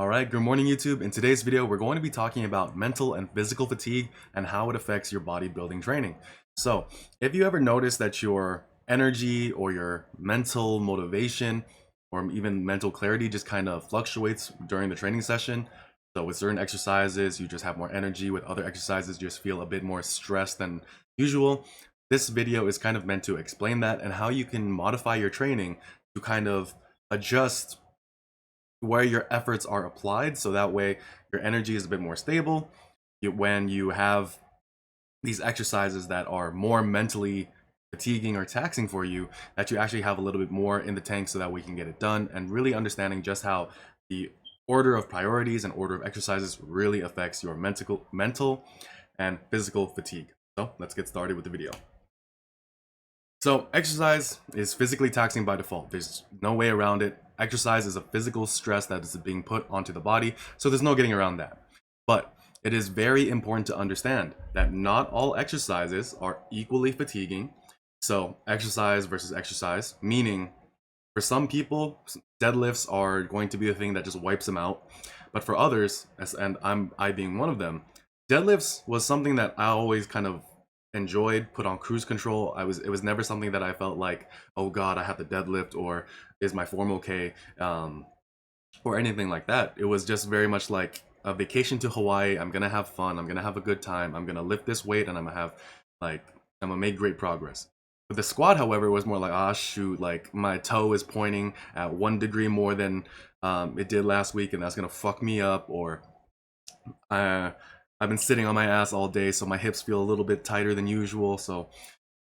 Alright, good morning YouTube. In today's video, we're going to be talking about mental and physical fatigue and how it affects your bodybuilding training. So, if you ever notice that your energy or your mental motivation or even mental clarity just kind of fluctuates during the training session, so with certain exercises, you just have more energy, with other exercises, you just feel a bit more stressed than usual, this video is kind of meant to explain that and how you can modify your training to kind of adjust where your efforts are applied, so that way your energy is a bit more stable. When you have these exercises that are more mentally fatiguing or taxing for you, that you actually have a little bit more in the tank so that we can get it done, and really understanding just how the order of priorities and order of exercises really affects your mental and physical fatigue. So let's get started with the video. So exercise is physically taxing by default. There's no way around it. Exercise is a physical stress that is being put onto the body, so there's no getting around that. But it is very important to understand that not all exercises are equally fatiguing. So exercise versus exercise, meaning for some people, deadlifts are going to be the thing that just wipes them out. But for others, and I being one of them, deadlifts was something that I always kind of enjoyed, put on cruise control. It was never something that I felt like, oh God, I have to deadlift, or is my form okay, or anything like that. It was just very much like a vacation to Hawaii. I'm gonna have fun, I'm gonna have a good time, I'm gonna lift this weight, and I'm gonna make great progress. With the squat, however, it was more like, ah, shoot, like my toe is pointing at 1 degree more than it did last week, and that's gonna fuck me up. Or I've been sitting on my ass all day, so my hips feel a little bit tighter than usual. So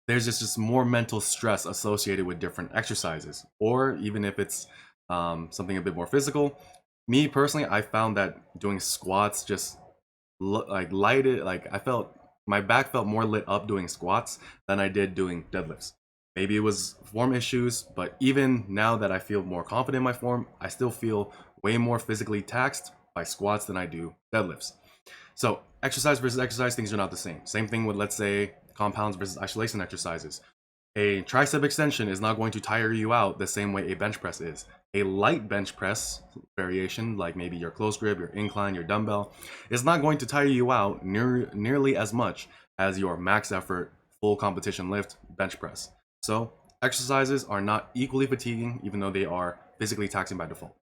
there's just more mental stress associated with different exercises. Or even if it's something a bit more physical, me personally, I found that doing squats just I felt my back felt more lit up doing squats than I did doing deadlifts. Maybe it was form issues, but even now that I feel more confident in my form, I still feel way more physically taxed by squats than I do deadlifts. So exercise versus exercise, things are not the same. Same thing with, let's say, compounds versus isolation exercises. A tricep extension is not going to tire you out the same way a bench press is. A light bench press variation, like maybe your close grip, your incline, your dumbbell, is not going to tire you out nearly as much as your max effort, full competition lift bench press. So exercises are not equally fatiguing, even though they are physically taxing by default.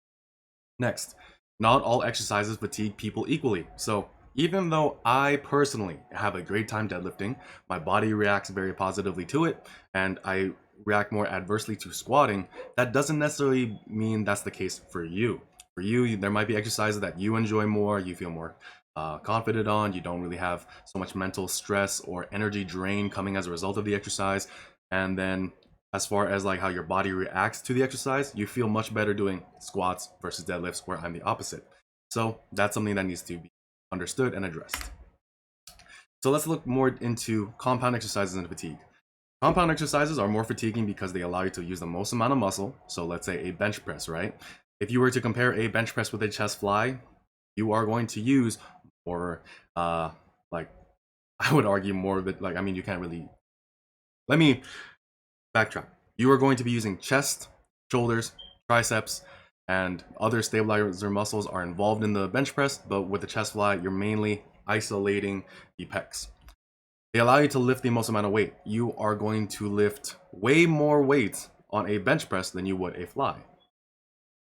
Next, not all exercises fatigue people equally. So even though I personally have a great time deadlifting, my body reacts very positively to it, and I react more adversely to squatting, that doesn't necessarily mean that's the case for you. For you, there might be exercises that you enjoy more, you feel more confident on, you don't really have so much mental stress or energy drain coming as a result of the exercise. And then as far as like how your body reacts to the exercise, you feel much better doing squats versus deadlifts, where I'm the opposite. So that's something that needs to be understood and addressed. So let's look more into compound exercises and fatigue. Compound exercises are more fatiguing because they allow you to use the most amount of muscle. So let's say a bench press, right? If you were to compare a bench press with a chest fly, you are going to use more, like, I would argue more of it, like, I mean, you can't really, let me backtrack. You are going to be using chest, shoulders, triceps, and other stabilizer muscles are involved in the bench press, but with the chest fly, you're mainly isolating the pecs. They allow you to lift the most amount of weight. You are going to lift way more weight on a bench press than you would a fly.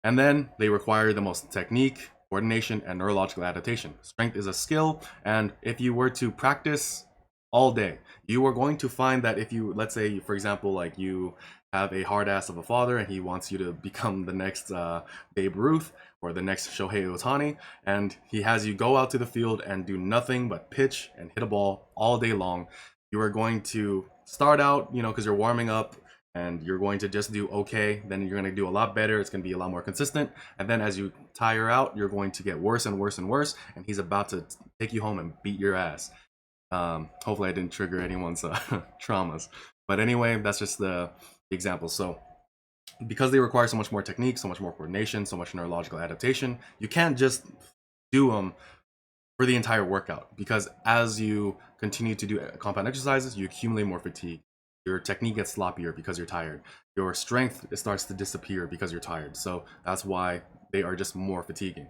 And then they require the most technique, coordination, and neurological adaptation. Strength is a skill, and if you were to practice all day, you are going to find that if you, let's say, for example, like you have a hard ass of a father and he wants you to become the next Babe Ruth or the next Shohei Ohtani, and he has you go out to the field and do nothing but pitch and hit a ball all day long, you are going to start out, because you're warming up, and you're going to just do okay. Then you're going to do a lot better. It's going to be a lot more consistent. And then as you tire out, you're going to get worse and worse and worse, and he's about to take you home and beat your ass. Hopefully I didn't trigger anyone's traumas. But anyway, that's just the example. So because they require so much more technique, so much more coordination, so much neurological adaptation, you can't just do them for the entire workout, because as you continue to do compound exercises, you accumulate more fatigue. Your technique gets sloppier because you're tired. Your strength starts to disappear because you're tired. So that's why they are just more fatiguing.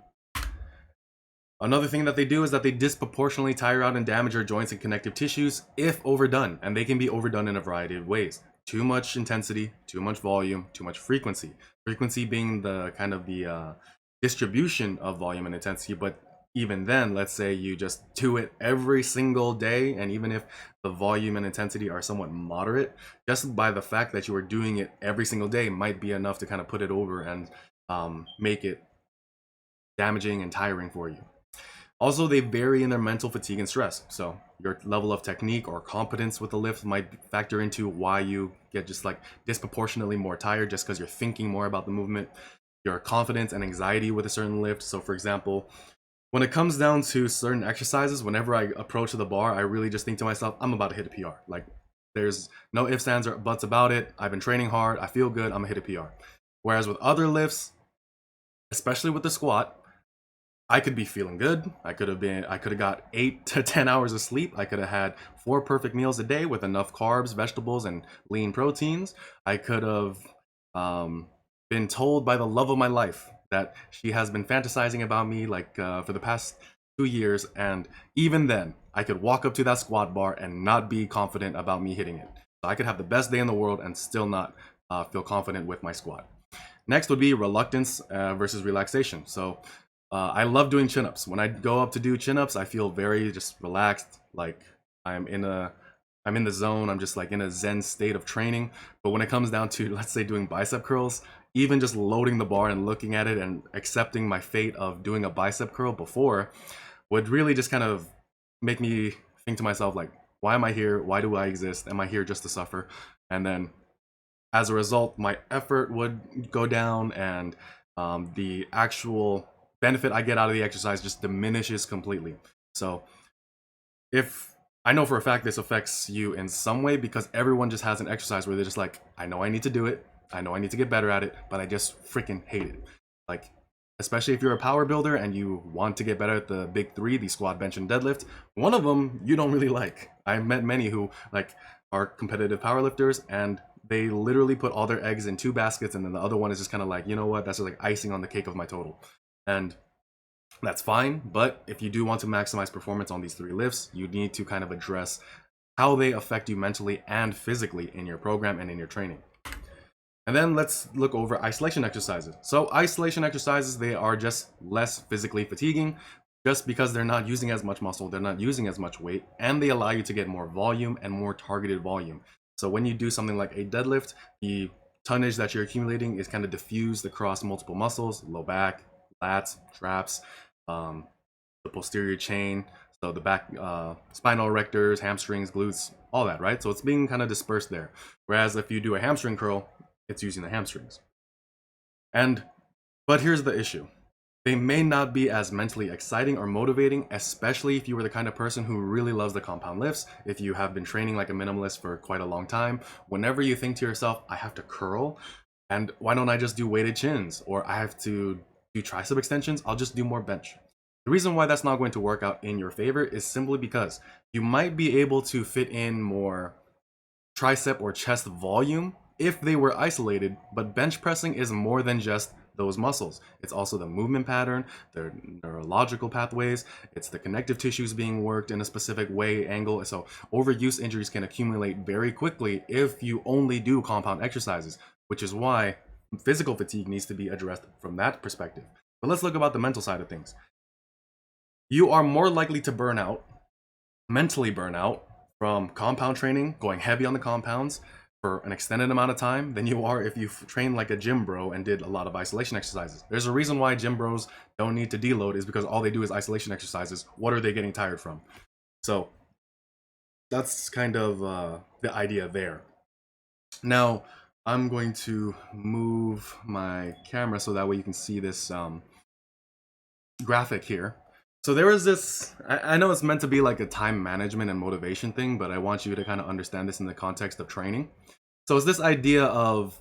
Another thing that they do is that they disproportionately tire out and damage your joints and connective tissues if overdone, and they can be overdone in a variety of ways. Too much intensity, too much volume, too much frequency. Frequency being the kind of the distribution of volume and intensity, but even then, let's say you just do it every single day, and even if the volume and intensity are somewhat moderate, just by the fact that you are doing it every single day might be enough to kind of put it over and make it damaging and tiring for you. Also, they vary in their mental fatigue and stress. So your level of technique or competence with the lift might factor into why you get just like disproportionately more tired just because you're thinking more about the movement. Your confidence and anxiety with a certain lift. So for example, when it comes down to certain exercises, whenever I approach the bar, I really just think to myself, I'm about to hit a PR. Like there's no ifs, ands, or buts about it. I've been training hard. I feel good. I'm gonna hit a PR. Whereas with other lifts, especially with the squat, I could be feeling good. I could have got 8 to 10 hours of sleep. I could have had 4 perfect meals a day with enough carbs, vegetables, and lean proteins. I could have been told by the love of my life that she has been fantasizing about me like for the past 2 years, and even then, I could walk up to that squat bar and not be confident about me hitting it. So I could have the best day in the world and still not feel confident with my squat. Next would be reluctance versus relaxation. So I love doing chin-ups. When I go up to do chin-ups, I feel very just relaxed, like I'm in the zone. I'm just like in a zen state of training. But when it comes down to, let's say, doing bicep curls, even just loading the bar and looking at it and accepting my fate of doing a bicep curl before would really just kind of make me think to myself, like, why am I here? Why do I exist? Am I here just to suffer? And then as a result, my effort would go down, and the actual benefit I get out of the exercise just diminishes completely. So if I know for a fact this affects you in some way, because everyone just has an exercise where they're just like, I know I need to do it, I know I need to get better at it, but I just freaking hate it. Like, especially if you're a power builder and you want to get better at the big three, the squat, bench, and deadlift, one of them you don't really like. I've met many who like are competitive powerlifters, and they literally put all their eggs in 2 baskets, and then the other one is just kind of like, you know what, that's just like icing on the cake of my total. And that's fine, but if you do want to maximize performance on these 3 lifts, you need to kind of address how they affect you mentally and physically in your program and in your training. And then let's look over isolation exercises. So isolation exercises, they are just less physically fatiguing just because they're not using as much muscle, they're not using as much weight, and they allow you to get more volume and more targeted volume. So when you do something like a deadlift, the tonnage that you're accumulating is kind of diffused across multiple muscles, low back, lats, traps, the posterior chain, so the back, spinal erectors, hamstrings, glutes, all that, right? So it's being kind of dispersed there. Whereas if you do a hamstring curl, it's using the hamstrings. But here's the issue. They may not be as mentally exciting or motivating, especially if you were the kind of person who really loves the compound lifts. If you have been training like a minimalist for quite a long time, whenever you think to yourself, I have to curl, and why don't I just do weighted chins? Or I have to do tricep extensions, I'll just do more bench. The reason why that's not going to work out in your favor is simply because you might be able to fit in more tricep or chest volume if they were isolated, but bench pressing is more than just those muscles. It's also the movement pattern, their neurological pathways, it's the connective tissues being worked in a specific way, angle. So overuse injuries can accumulate very quickly if you only do compound exercises, which is why physical fatigue needs to be addressed from that perspective. But let's look about the mental side of things. You are more likely to burn out, mentally burn out, from compound training, going heavy on the compounds for an extended amount of time, than you are if you train like a gym bro and did a lot of isolation exercises. There's a reason why gym bros don't need to deload, is because all they do is isolation exercises. What are they getting tired from? So that's kind of the idea there. Now I'm going to move my camera so that way you can see this graphic here. So there was this, I know it's meant to be like a time management and motivation thing, but I want you to kind of understand this in the context of training. So it's this idea of,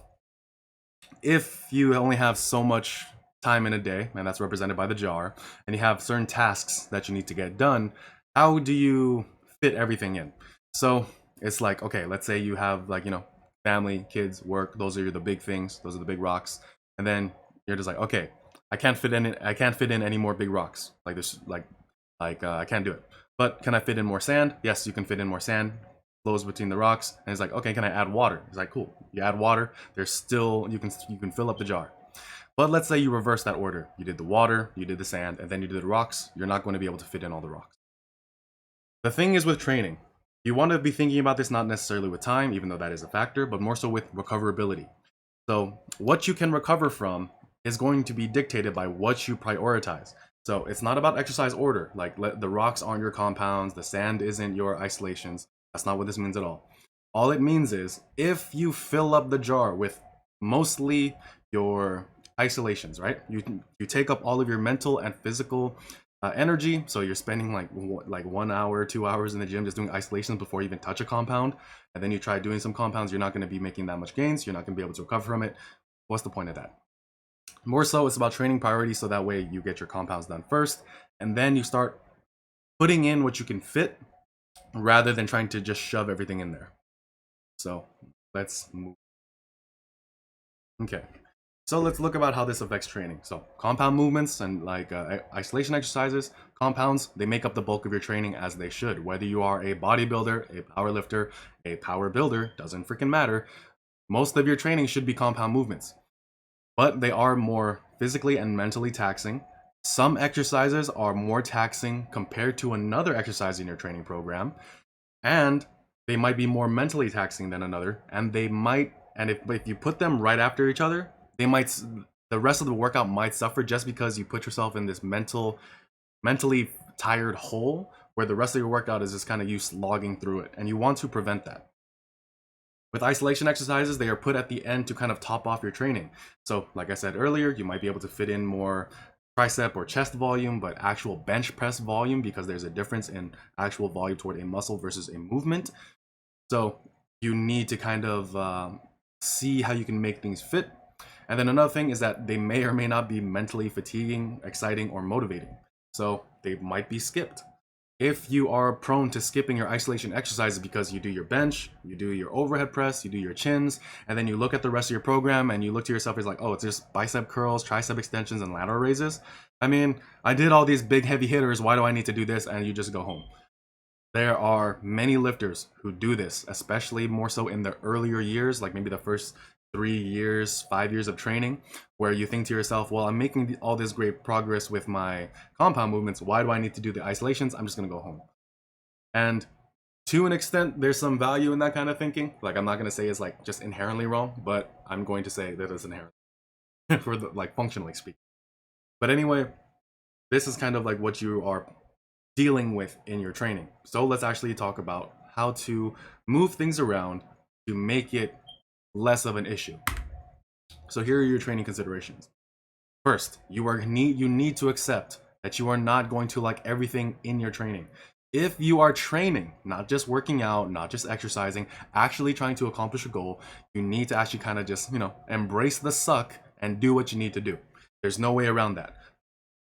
if you only have so much time in a day, and that's represented by the jar, and you have certain tasks that you need to get done, how do you fit everything in? So it's like, okay, let's say you have like, family, kids, work, those are the big things, those are the big rocks. And then you're just like, okay, I can't fit in. I can't fit in any more big rocks like this. I can't do it. But can I fit in more sand? Yes, you can fit in more sand. Flows between the rocks, and he's like, okay, can I add water? He's like, cool. You add water. There's still you can fill up the jar. But let's say you reverse that order. You did the water, you did the sand, and then you did the rocks. You're not going to be able to fit in all the rocks. The thing is with training, you want to be thinking about this not necessarily with time, even though that is a factor, but more so with recoverability. So what you can recover from is going to be dictated by what you prioritize. So it's not about exercise order, like the rocks aren't your compounds, the sand isn't your isolations. That's not what this means at all. All it means is if you fill up the jar with mostly your isolations, right? You take up all of your mental and physical energy. So you're spending like 1 hour, 2 hours in the gym just doing isolations before you even touch a compound. And then you try doing some compounds, you're not going to be making that much gains. You're not going to be able to recover from it. What's the point of that? More so, it's about training priorities so that way you get your compounds done first. And then you start putting in what you can fit rather than trying to just shove everything in there. So let's move. Okay. So let's look about how this affects training. So compound movements and like isolation exercises, compounds, they make up the bulk of your training as they should. Whether you are a bodybuilder, a powerlifter, a power builder, doesn't freaking matter. Most of your training should be compound movements, but they are more physically and mentally taxing. Some exercises are more taxing compared to another exercise in your training program, and they might be more mentally taxing than another, and they might, and if you put them right after each other, the rest of the workout might suffer just because you put yourself in this mentally tired hole where the rest of your workout is just kind of you slogging through it, and you want to prevent that. With isolation exercises, they are put at the end to kind of top off your training. So like I said earlier, you might be able to fit in more tricep or chest volume, but actual bench press volume, because there's a difference in actual volume toward a muscle versus a movement. So you need to kind of see how you can make things fit. And then another thing is that they may or may not be mentally fatiguing, exciting, or motivating. So they might be skipped. If you are prone to skipping your isolation exercises because you do your bench, you do your overhead press, you do your chins, and then you look at the rest of your program and you look to yourself as like, oh, it's just bicep curls, tricep extensions, and lateral raises. I mean, I did all these big heavy hitters. Why do I need to do this? And you just go home. There are many lifters who do this, especially more so in the earlier years, like maybe the first 3 years, 5 years of training, where you think to yourself, well, I'm making all this great progress with my compound movements. Why do I need to do the isolations? I'm just going to go home. And to an extent, there's some value in that kind of thinking. Like, I'm not going to say it's like just inherently wrong, but I'm going to say that it's inherent for the, like, functionally speaking. But anyway, this is kind of like what you are dealing with in your training. So let's actually talk about how to move things around to make it less of an issue. So here are your training considerations. First, you need to accept that you are not going to like everything in your training. If you are training, not just working out, not just exercising, actually trying to accomplish a goal, you need to actually kind of just, embrace the suck and do what you need to do. There's no way around that.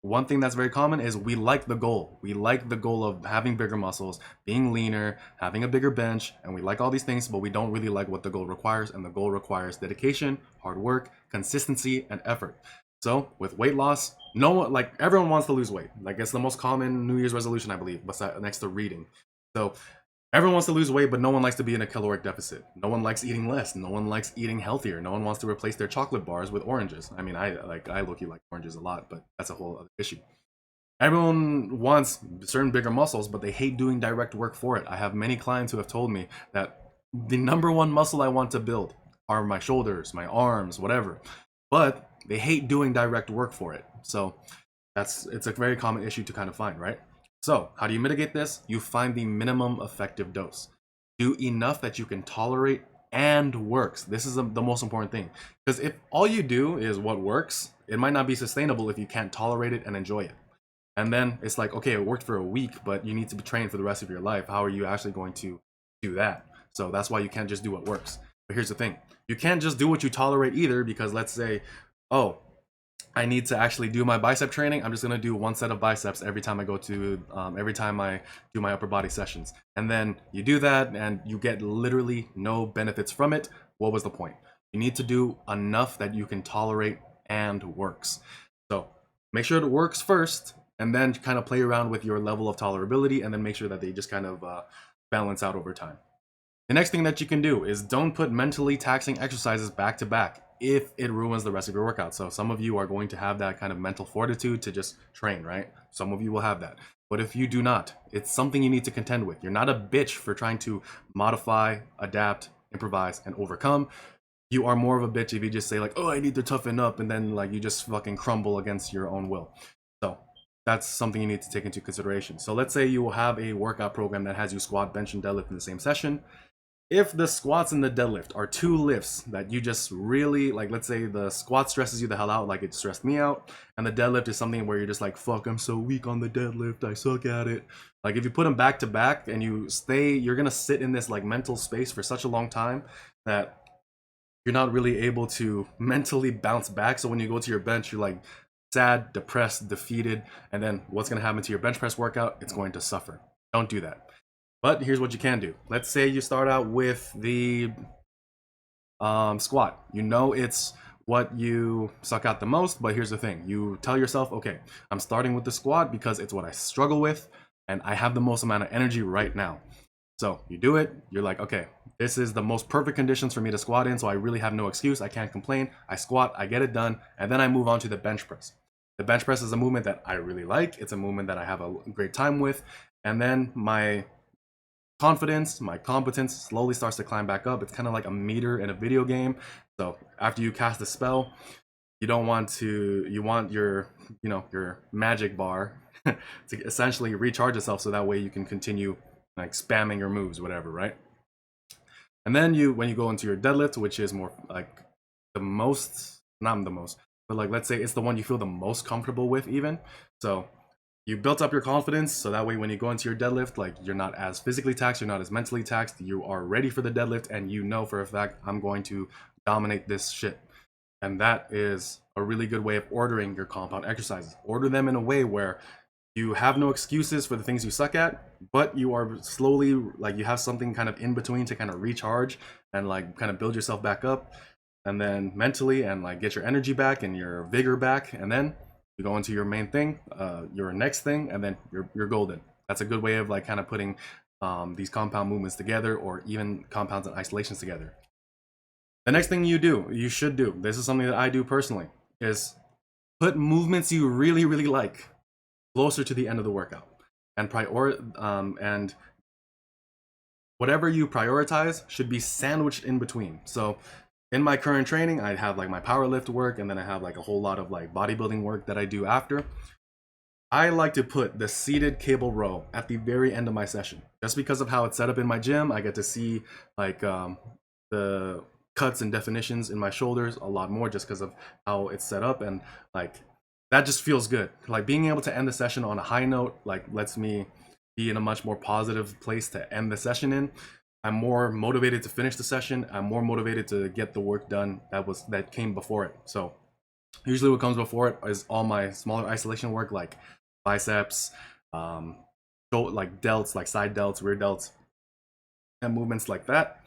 One thing that's very common is we like the goal. We like the goal of having bigger muscles, being leaner, having a bigger bench, and we like all these things, but we don't really like what the goal requires, and the goal requires dedication, hard work, consistency, and effort. So with weight loss, everyone wants to lose weight. Like, it's the most common New Year's resolution, I believe, besides next to reading. So everyone wants to lose weight, but no one likes to be in a caloric deficit. No one likes eating less. No one likes eating healthier. No one wants to replace their chocolate bars with oranges. I mean, I low-key like oranges a lot, but that's a whole other issue. Everyone wants certain bigger muscles, but they hate doing direct work for it. I have many clients who have told me that the number one muscle I want to build are my shoulders, my arms, whatever. But they hate doing direct work for it. So it's a very common issue to kind of find, right? So how do you mitigate this? You find the minimum effective dose. Do enough that you can tolerate and works. This is the most important thing. Because if all you do is what works, it might not be sustainable if you can't tolerate it and enjoy it. And then it's like, okay, it worked for a week, but you need to be trained for the rest of your life. How are you actually going to do that? So that's why you can't just do what works. But here's the thing. You can't just do what you tolerate either, because let's say, oh, I need to actually do my bicep training. I'm just going to do one set of biceps every time I every time I do my upper body sessions. And then you do that and you get literally no benefits from it. What was the point? You need to do enough that you can tolerate and works. So Make sure it works first, and then kind of play around with your level of tolerability, and then make sure that they just kind of balance out over time. The next thing that you can do is don't put mentally taxing exercises back to back if it ruins the rest of your workout. So some of you are going to have that kind of mental fortitude to just train, right? Some of you will have that. But if you do not, it's something you need to contend with. You're not a bitch for trying to modify, adapt, improvise, and overcome. You are more of a bitch if you just say like, oh, I need to toughen up, and then like you just fucking crumble against your own will. So that's something you need to take into consideration. So let's say you will have a workout program that has you squat, bench, and deadlift in the same session. If the squats and the deadlift are two lifts that you just really like, let's say the squat stresses you the hell out, like it stressed me out, and the deadlift is something where you're just like, fuck, I'm so weak on the deadlift, I suck at it. Like if you put them back to back and you're gonna sit in this like mental space for such a long time that you're not really able to mentally bounce back. So when you go to your bench, you're like sad, depressed, defeated, and then what's gonna happen to your bench press workout? It's going to suffer. Don't do that. But here's what you can do. Let's say you start out with the squat. You know it's what you suck at the most, but here's the thing. You tell yourself, okay, I'm starting with the squat because it's what I struggle with, and I have the most amount of energy right now. So you do it. You're like, okay, this is the most perfect conditions for me to squat in, so I really have no excuse. I can't complain. I squat, I get it done, and then I move on to the bench press. The bench press is a movement that I really like. It's a movement that I have a great time with, and then my confidence, my competence slowly starts to climb back up. It's kind of like a meter in a video game. So after you cast a spell, you want your, your magic bar to essentially recharge itself, so that way you can continue like spamming your moves, whatever, right? And then when you go into your deadlift, which is more like the most, not the most, but like let's say it's the one you feel the most comfortable with even. So you built up your confidence, so that way when you go into your deadlift, like you're not as physically taxed, you're not as mentally taxed, you are ready for the deadlift, and you know for a fact, I'm going to dominate this shit. And that is a really good way of ordering your compound exercises. Order them in a way where you have no excuses for the things you suck at, but you are slowly, like you have something kind of in between to kind of recharge and like kind of build yourself back up, and then mentally, and like get your energy back and your vigor back, and then you go into your main thing, your next thing, and then you're golden. That's a good way of like kind of putting these compound movements together, or even compounds and isolations together. The next thing you should do, this is something that I do personally, is put movements you really, really like closer to the end of the workout, and and whatever you prioritize should be sandwiched in between. So in my current training, I have like my power lift work, and then I have like a whole lot of like bodybuilding work that I do after. I like to put the seated cable row at the very end of my session, just because of how it's set up in my gym. I get to see like the cuts and definitions in my shoulders a lot more, just because of how it's set up, and like that just feels good. Like being able to end the session on a high note like lets me be in a much more positive place to end the session in. I'm more motivated to finish the session. I'm more motivated to get the work done that came before it. So usually what comes before it is all my smaller isolation work, like biceps, like delts, like side delts, rear delts, and movements like that.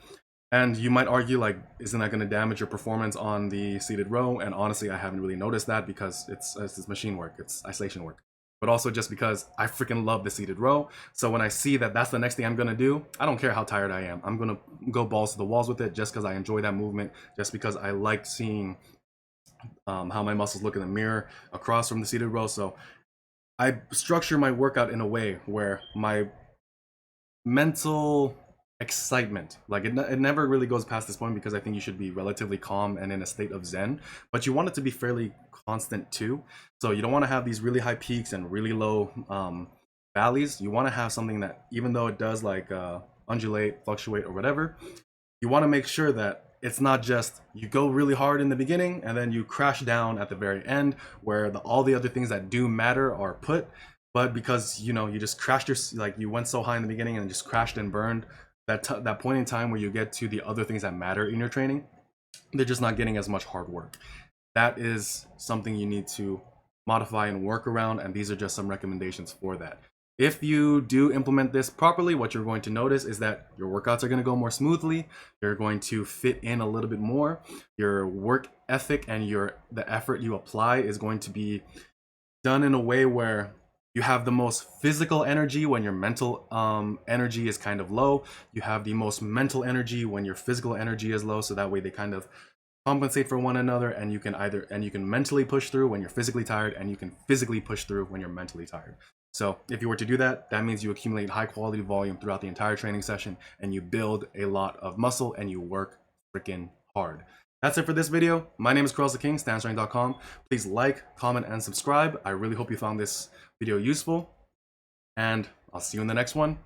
And you might argue, like, isn't that going to damage your performance on the seated row? And honestly, I haven't really noticed that, because it's machine work, it's isolation work. But also just because I freaking love the seated row. So when I see that that's the next thing I'm gonna do, I don't care how tired I am. I'm gonna go balls to the walls with it, just because I enjoy that movement, just because I like seeing how my muscles look in the mirror across from the seated row. So I structure my workout in a way where my mental excitement, like it never really goes past this point, because I think you should be relatively calm and in a state of zen, but you want it to be fairly constant too. So you don't want to have these really high peaks and really low valleys. You want to have something that, even though it does like undulate, fluctuate, or whatever, you want to make sure that it's not just you go really hard in the beginning and then you crash down at the very end, where all the other things that do matter are put, but because you just crashed like you went so high in the beginning and just crashed and burned, that point in time where you get to the other things that matter in your training, they're just not getting as much hard work. That is something you need to modify and work around, and these are just some recommendations for that. If you do implement this properly, what you're going to notice is that your workouts are going to go more smoothly. You're going to fit in a little bit more. Your work ethic and the effort you apply is going to be done in a way where you have the most physical energy when your mental energy is kind of low. You have the most mental energy when your physical energy is low. So that way they kind of compensate for one another, and you can mentally push through when you're physically tired, and you can physically push through when you're mentally tired. So if you were to do that, that means you accumulate high quality volume throughout the entire training session, and you build a lot of muscle, and you work freaking hard. That's it for this video. My name is Carlos the King, stanstrength.com. Please like, comment, and subscribe. I really hope you found this video useful, and I'll see you in the next one.